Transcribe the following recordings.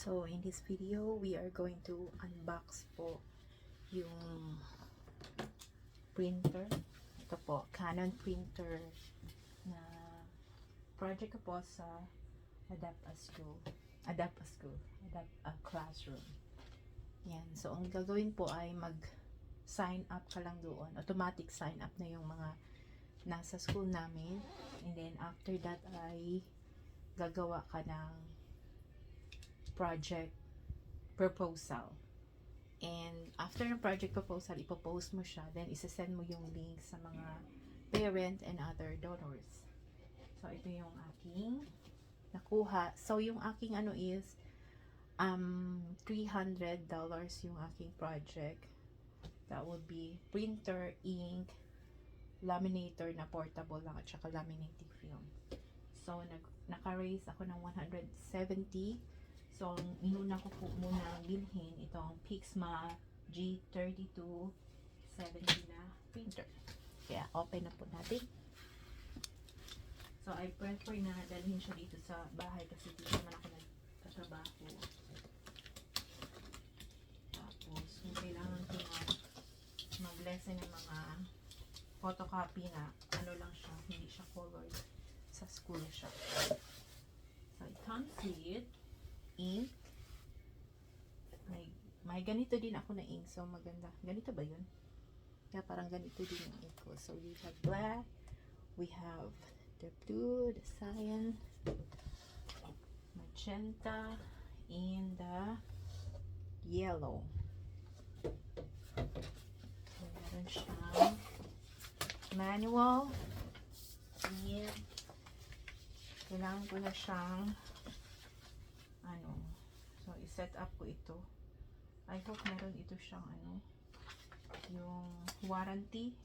So in this video, we are going to unbox po yung printer. Ito po, Canon printer na project ko po sa Adapt a Classroom. Yan. So ang gagawin po ay mag-sign up ka lang doon. Automatic sign up na yung mga nasa school namin. And then after that ay gagawa ka ng project proposal. And after ng project proposal, ipopost mo siya. Then isasend mo yung link sa mga parent and other donors. So ito yung aking nakuha. So yung aking ano is $300 yung aking project. That would be printer, ink, laminator na portable lang at saka laminating film. So naka-raise ako ng 170. So ang inuna ko po muna bilhin itong Pixma G3270 na printer. Kaya open na po natin. So I prefer na dalhin siya dito sa bahay kasi dito naman ako nagtatrabaho. Tapos kung kailangan ko mag-lesson ng mga photocopy na ano lang siya, hindi siya colored, sa school siya. So it comes with ink. May ganito din ako na ink, so maganda. Ganito ba yun? Kaya parang ganito din yung ink ko. So we have black, we have the blue, the cyan, magenta, and the yellow. So meron siyang manual, and kailangan ko na siyang so i-set up ko ito. I hope meron ito siyang yung warranty,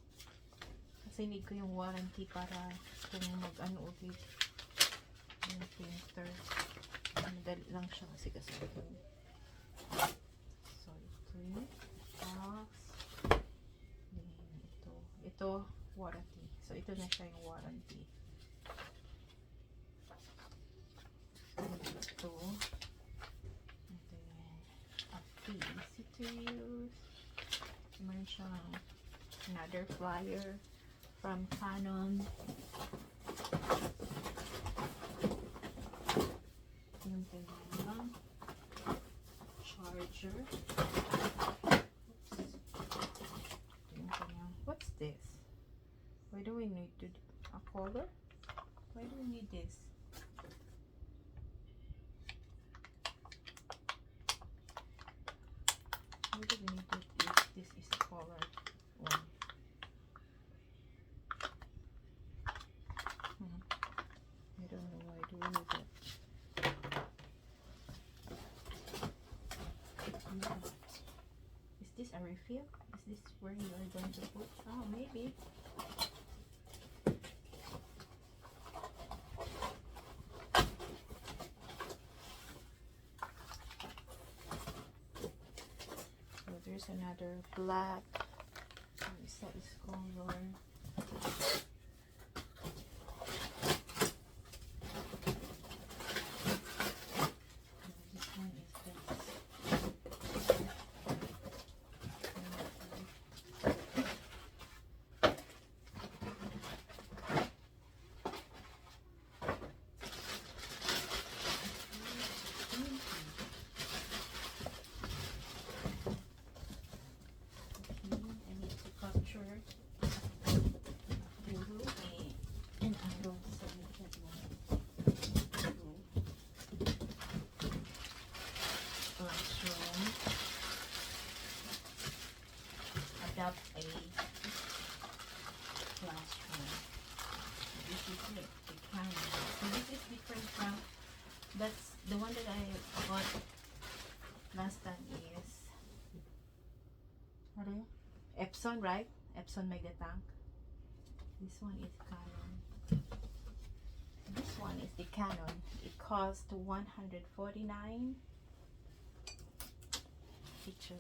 kasi need ko yung warranty para kung mag-ano ulit yung printer, madali lang siya kasi so ito yung box, ito warranty. So ito na siya yung warranty. Ito easy to use. Meron siyang another flyer from Canon. Yung kanyang charger. Oops. Yung kanyang, what's this? Why do we need to a color? Why do we need this? Why do we need to if this is a color one? I don't know why do we need that. Is this a refill? Is this where you are going to put? Oh, maybe. There's another black. What is that? It's color. This one is this. Classroom. Adapt a classroom. This is it, the Canon. So this is different from, that's the one that I got last time is, what are you? Epson, right? Epson Megatank. This one is Canon. This one is the Canon. It cost $149. Picture.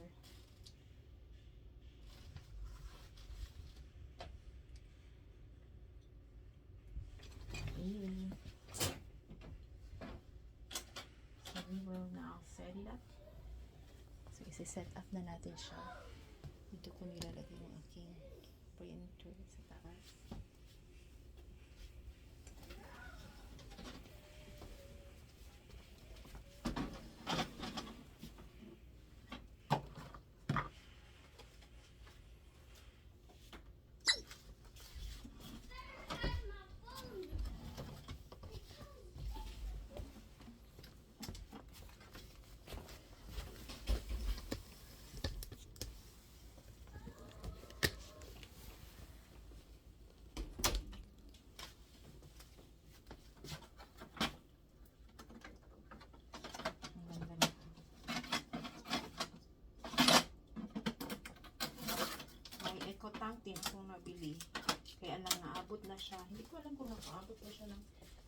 So we will now set it up. So, isi-set up na natin siya. Dito ko nilalagay yung aking printer sa taas. Tank din akong nabili. Kaya lang naabot na siya. Hindi ko alam kung nakaabot na siya ng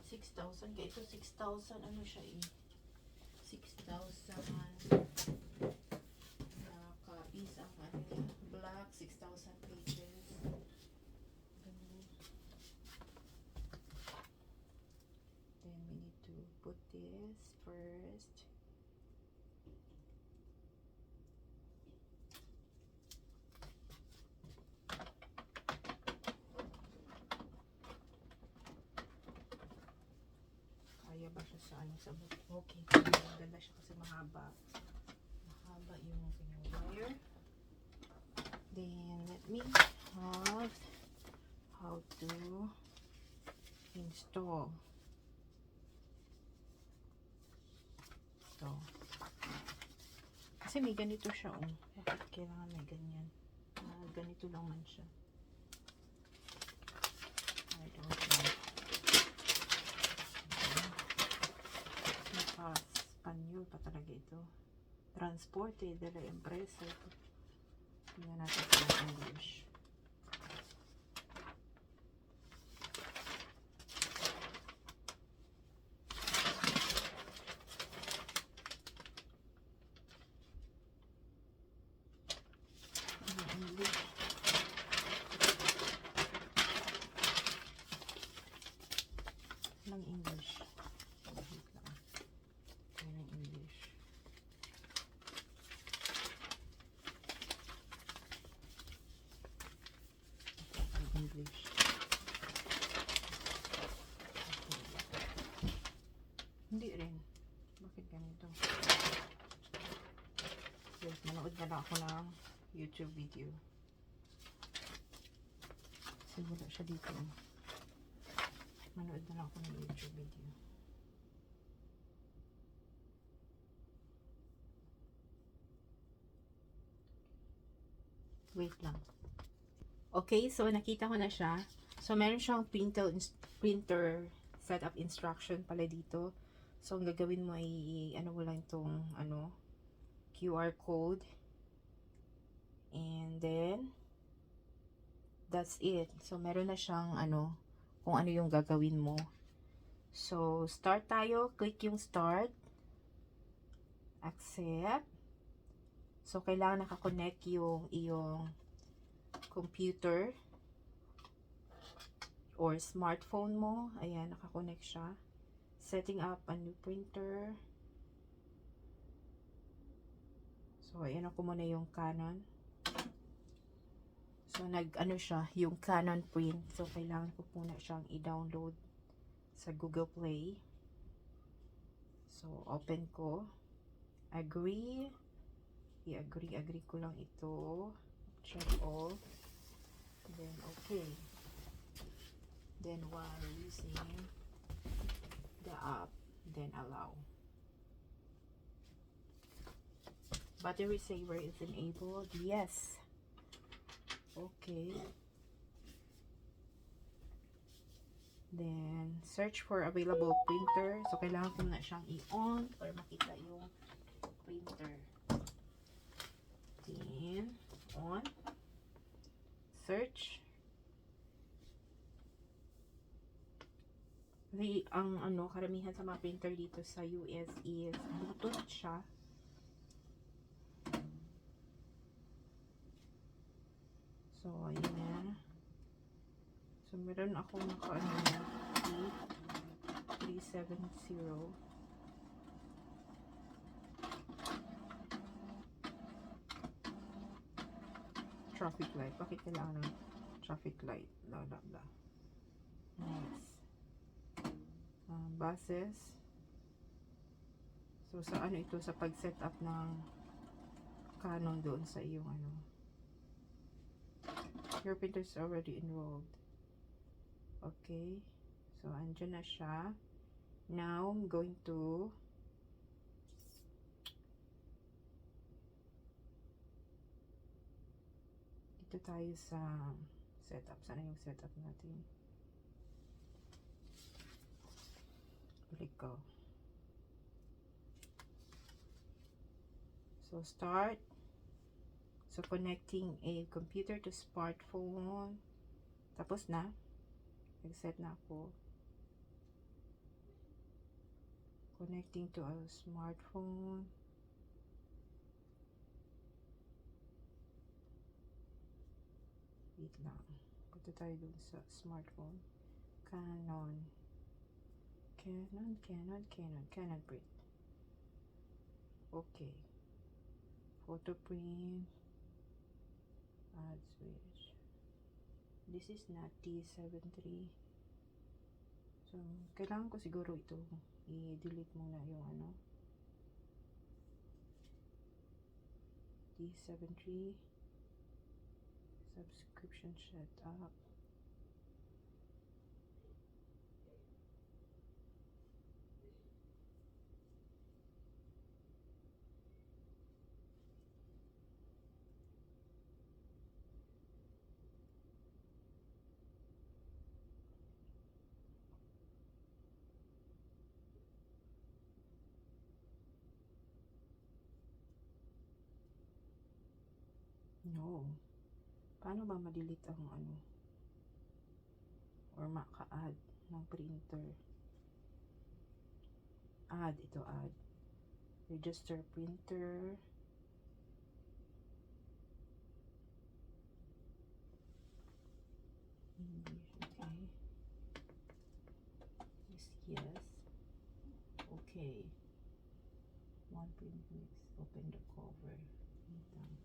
6,000. Kaya ito 6,000 ano siya eh. 6,000 naka-is ang ano niya. Black 6,000 pages. Then we need to put this first. Kaya ba siya sa ano sa book? Okay, maganda siya kasi mahaba. Mahaba yung kanyang wire. Then let me have how to install. So, kasi may ganito siya oh. Bakit kailangan may ganyan? Ganito lang man siya. I don't know. Espanyol pa talaga ito. Transporte de la empresa. Tingnan natin sa English. English. Lang English. English. Hindi rin. Bakit ganito? Yes, manood na lang ako ng YouTube video. Kasi wala siya dito. Manood na lang ako ng YouTube video. Wait lang. Okay, so nakita ko na siya. So, meron siyang printer setup instruction pala dito. So, ang gagawin mo ay, ano mo lang itong, QR code. And then, that's it. So, meron na siyang, kung ano yung gagawin mo. So, start tayo. Click yung start. Accept. So, kailangan nakakonect yung iyong computer or smartphone mo. Ayan, nakakonect siya. Setting up a new printer. So, ayan ako muna yung Canon. So, siya, yung Canon print. So, kailangan ko muna siyang i-download sa Google Play. So, open ko. Agree. I-agree ko lang ito. Check all. Then, okay. Then, while using the app, then allow. Battery saver is enabled. Yes. Okay. Then, search for available printer. So, kailangan ko na siyang i-on para makita yung printer. Then, on. Search. Ang karamihan sa mga printer dito sa US is Bluetooth siya. So, ayan. So, meron ako P370. traffic light? Bakit kailangan ng traffic light? Blah, blah, blah. Next. Buses. So, sa ano ito? Sa pag-set up ng Canon doon sa iyong ano. Your printer is already enrolled. Okay. So, andyan na siya. Now, I'm going to dito tayo sa setup. Sana yung setup natin. Balik ko. So, start. So, connecting a computer to smartphone. Tapos na. Nag-set na ako. Connecting to a smartphone. Wait lang. Punta tayo dun sa smartphone. Canon print. Okay. Photo print. Add switch. This is not T73. So, kailangan ko siguro ito. I-delete muna yung ano. T73. Subscription setup. No. Paano ba ma-delete ang ano? Or maka-add ng printer? Add. Ito, add. Register printer. English, okay. Yes. Okay. One print mix. Open the cover. Wait lang.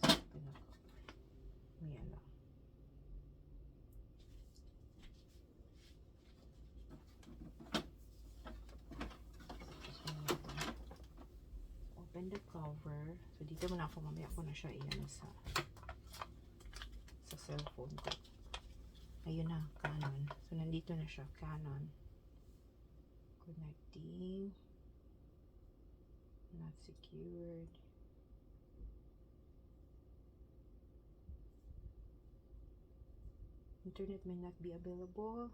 Open the cover. Maya lang. Open the cover. So, dito muna ako. Mamaya ko na siya iyan sa cellphone ko. Ayun na, Canon. So, nandito na siya, Canon. Connecting. Not secured. Internet may not be available.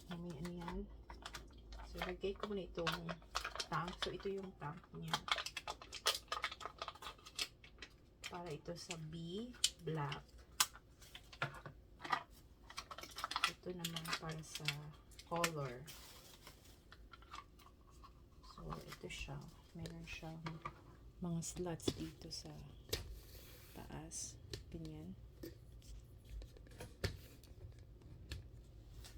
May ano yan. So, lagay ko muna itong tank. So, ito yung tank niya. Para ito sa B, black. Ito naman para sa color. So, ito siya. Meron siyang mga slots dito sa taas. Ganyan.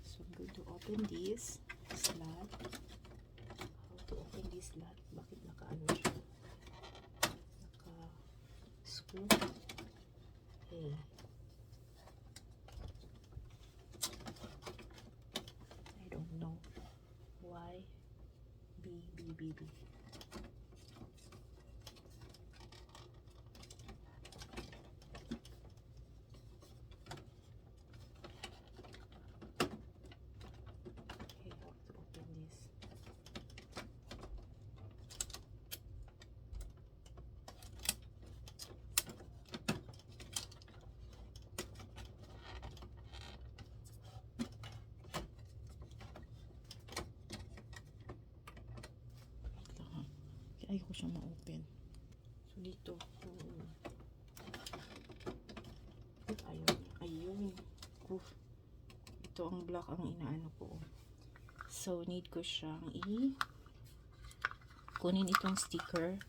So, I'm going to open this slot. How to open this slot? Bakit naka-ano siya? Naka-screw. Okay. I don't know why. B. Ayoko siyang ma-open. So, dito. Ayun. Ito ang black ang inaano ko. So, need ko siyang kunin itong sticker.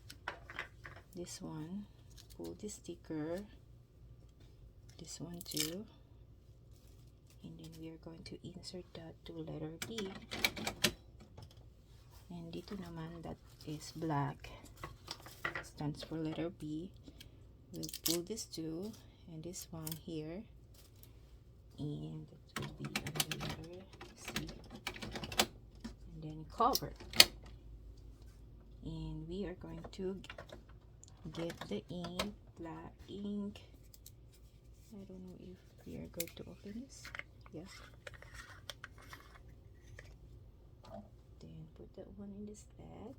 This one. Pull this sticker. This one too. And then we are going to insert that to letter B. And dito naman, that is black. stands for letter B. We'll pull this two and this one here, and it will be on the letter C, and then cover. And we are going to get the ink, black ink. I don't know if we are going to open this. Yeah. Then put that one in the slot.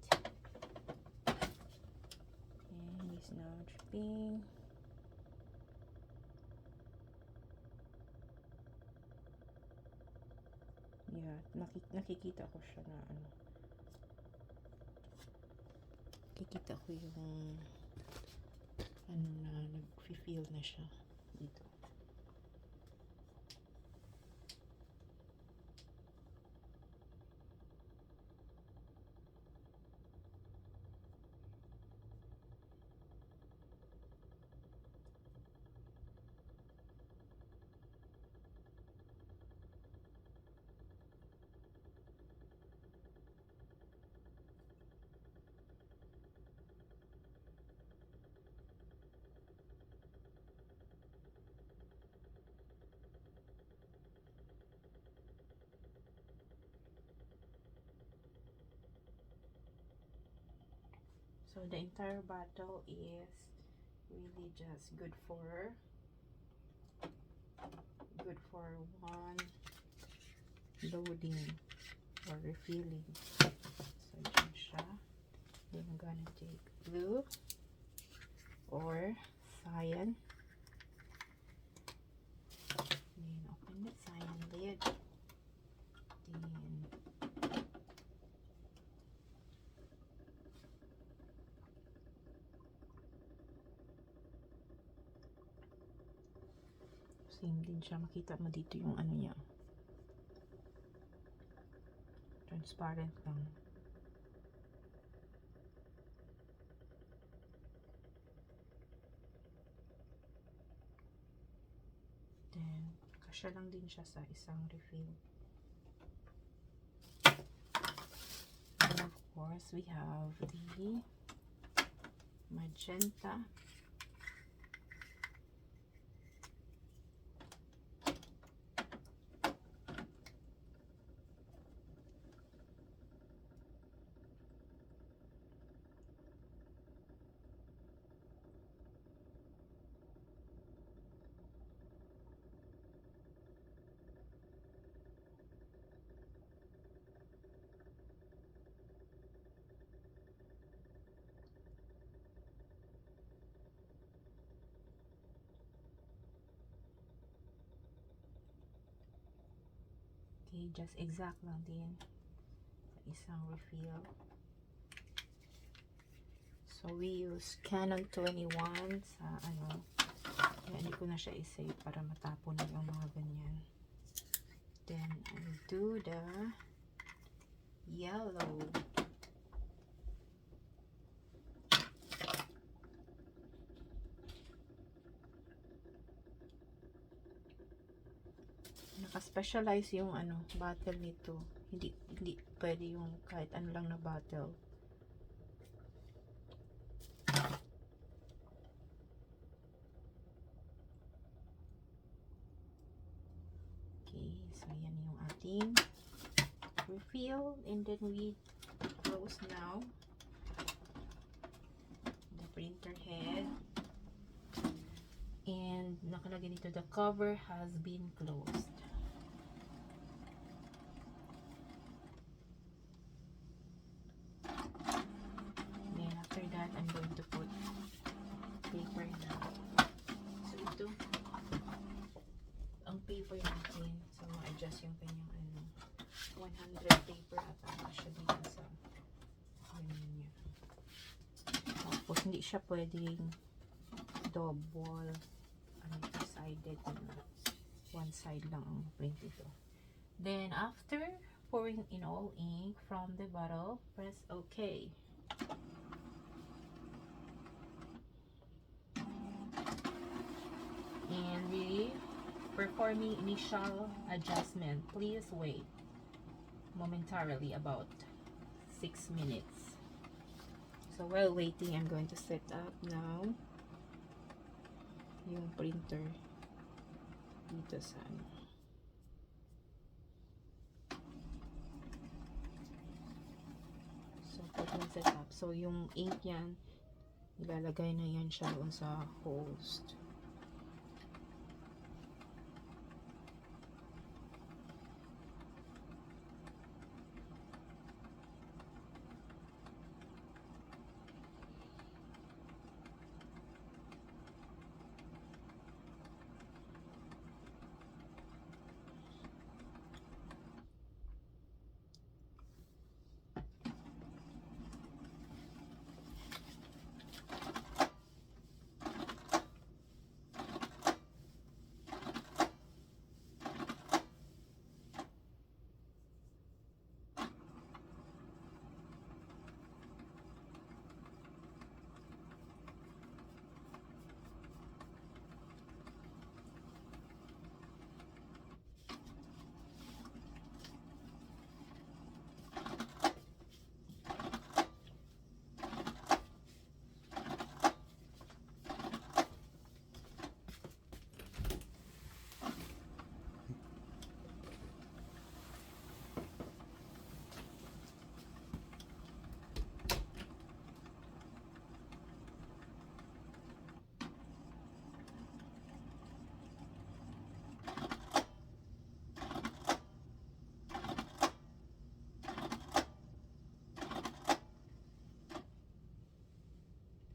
And it's now dripping. Yeah, nakikita ko siya na ano. Nakikita ko yung ano na nag-feel na siya dito. So the entire bottle is really just good for one loading or refilling. So yun siya. Then I'm gonna take blue or cyan. Then open the cyan lid. Then same din siya. Makita mo dito yung ano niya. Transparent lang. Then, kasya lang din siya sa isang refill. And of course, we have the magenta. Okay, just exact lang din sa isang refill. So we use Canon 21 sa ano. Kaya hindi ko na siya i-save para matapon na yung mga ganyan. Then I do the yellow. Naka-specialize yung ano, bottle nito. Hindi pwede yung kahit ano lang na bottle. Okay, so yan yung ating refill, and then we close now the printer head, and nakalagay dito the cover has been closed. Then after that, I'm going to put paper na. So ito ang paper natin. So ma-adjust yung kanyang ano, 100 paper ata siya dito sa ganyan niya. Tapos hindi siya pwedeng double sided, one side lang ang print ito. Then after pouring in all ink from the bottle, press OK. And we performing initial adjustment. Please wait momentarily about 6 minutes. So So while waiting, I'm going to set up now yung printer dito sa ano. So pag na-set up, so yung ink yan, ilalagay na yan siya doon sa host.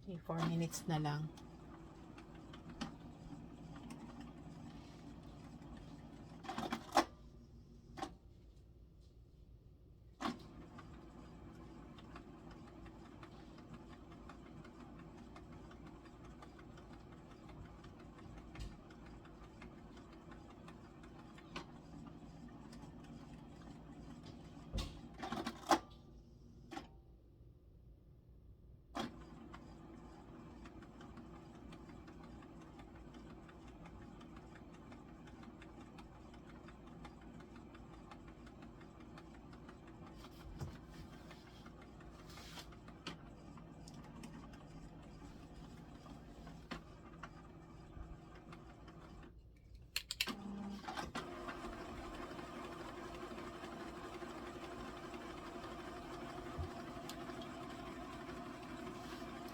Okay, 4 minutes na lang.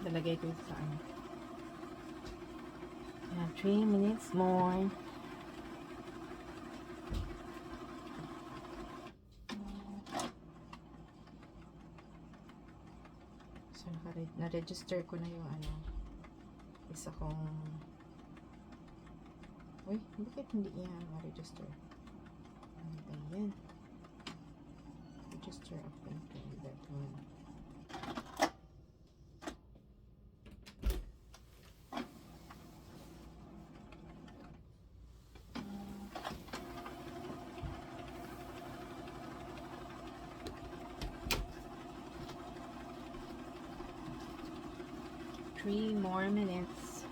Lalagay ko sa ano. 3 minutes more. So, na-register ko na yung ano. Isa kong... Uy, bakit hindi yan ma-register? Ano ba yan? Register a printer. That one. Three more minutes.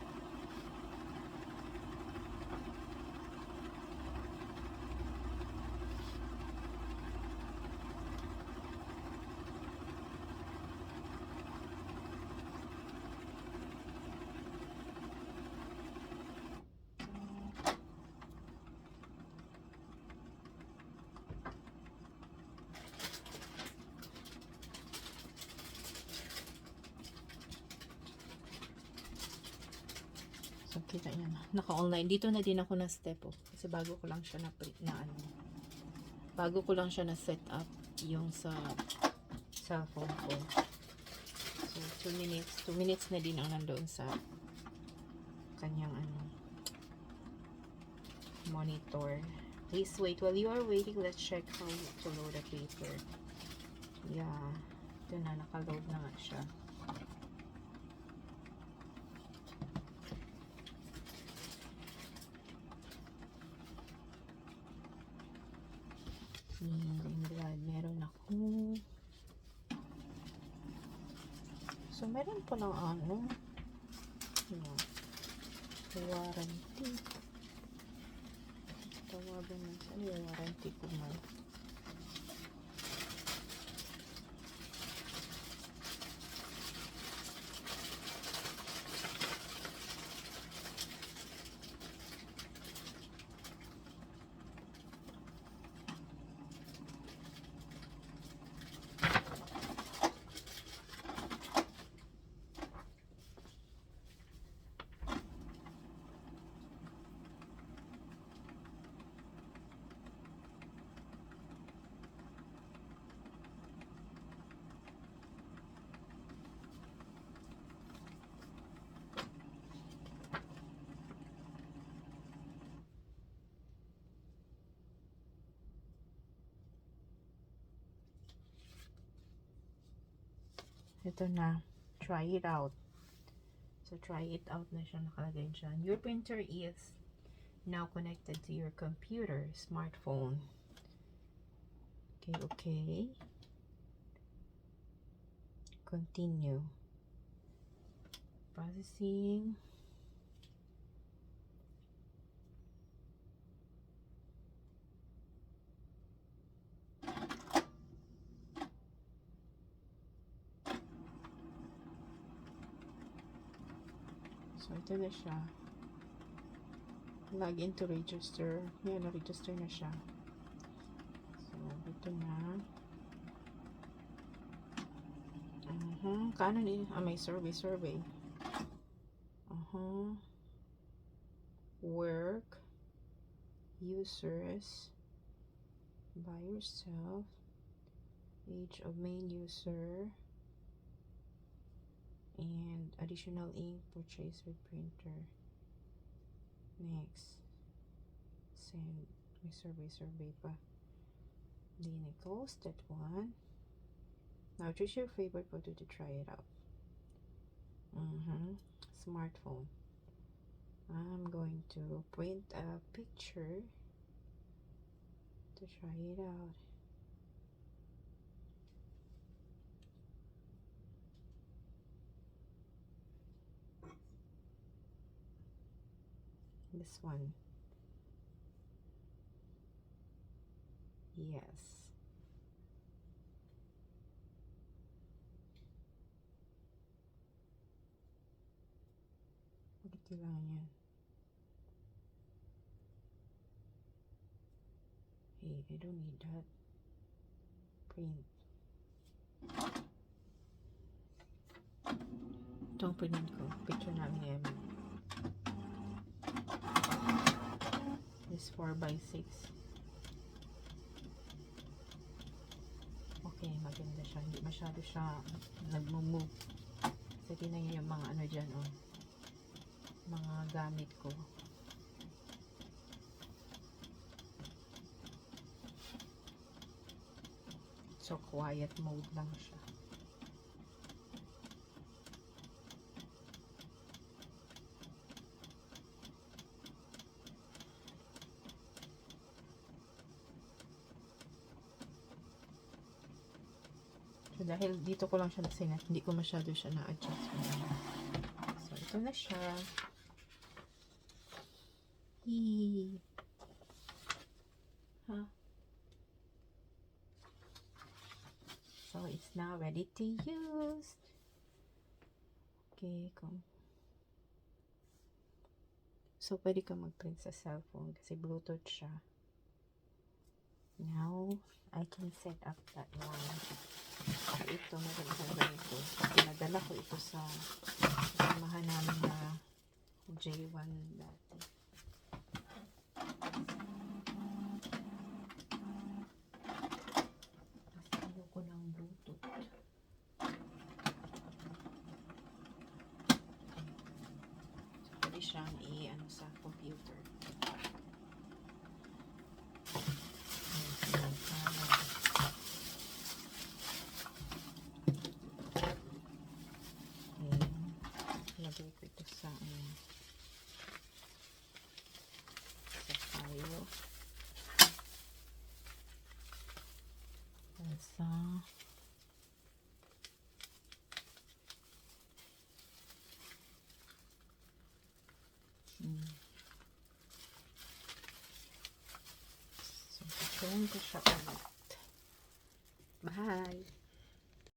So, kita yan. Naka-online. Dito na din ako na step oh. Kasi bago ko lang siya bago ko lang siya na set up yung sa cellphone ko. So, 2 minutes. 2 minutes na din ang nandoon sa kanyang monitor. Please wait. While you are waiting, let's check how to load a paper. Yeah. Ito na. Naka-load na nga siya. Green blood, meron ako. So, meron pa lang warranty. Tawagan mo saan yung warranty ko man. Ito na. Try it out. So, try it out na siya nakalagay dyan. Your printer is now connected to your computer, smartphone. Okay, okay. Continue. Processing. So, ito na siya. Login to register. Yan, na-register na siya. So, ito na. Kanan eh. May survey. Work. Users. By yourself. Age of main user. And additional ink purchase with printer. Next. Send. May survey pa. Then I close that one. Now choose your favorite photo to try it out. Smartphone. I'm going to print a picture to try it out. This one. Yes. Ito lang yan. Hey, I don't need that. Print. Itong print ko. Picture namin yan. This 4x6. Okay, maganda siya. Hindi masyado siya nagmo-move. Kasi tinan yung mga ano dyan, oh. Mga gamit ko. So, quiet mode lang siya. So, dahil dito ko lang siya nasinat, hindi ko masyado siya na-adjust. So, ito na siya. Huh? So, it's now ready to use. Okay, so, pwede ka mag-print sa cellphone kasi Bluetooth siya. Now, I can set up that one. So, ito, magandang ganito. So, pinadala ko ito sa kasamahan namin na J1 dati. Tapos, ayoko ng Bluetooth. So, pwede siyang i-ano sa computer. Lagay ko ito sa file. Sa so, picturean ko siya ulit. Bye!